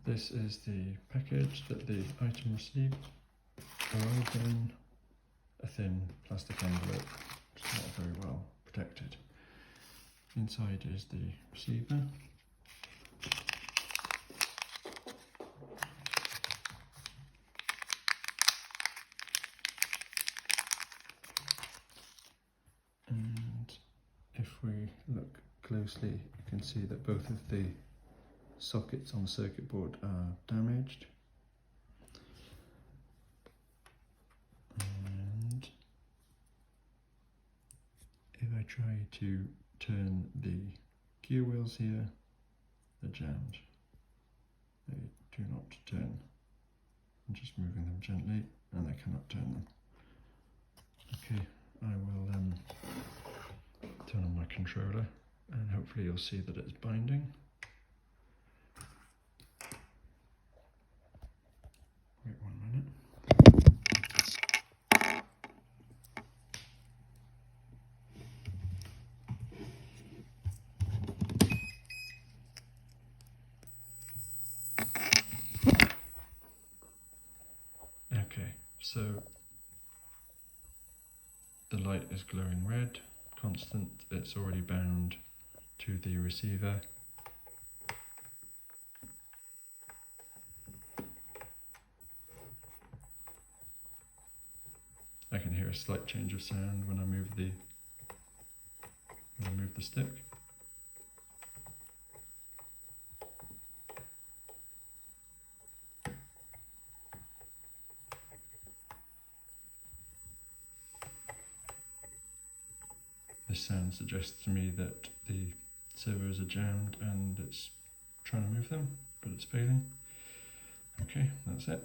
This is the package that the item received, arrived in a thin plastic envelope, which is not very well protected. Inside is the receiver. And if we look closely, you can see that both of the sockets on the circuit board are damaged. And if I try to turn the gear wheels here, they're jammed. They do not turn. I'm just moving them gently and I cannot turn them. Okay, I will turn on my controller and hopefully you'll see that it's binding. Wait 1 minute. Okay, so the light is glowing red, constant, it's already bound to the receiver. I can hear a slight change of sound when I move the stick. This sound suggests to me that the servos are jammed and it's trying to move them, but it's failing. Okay, that's it.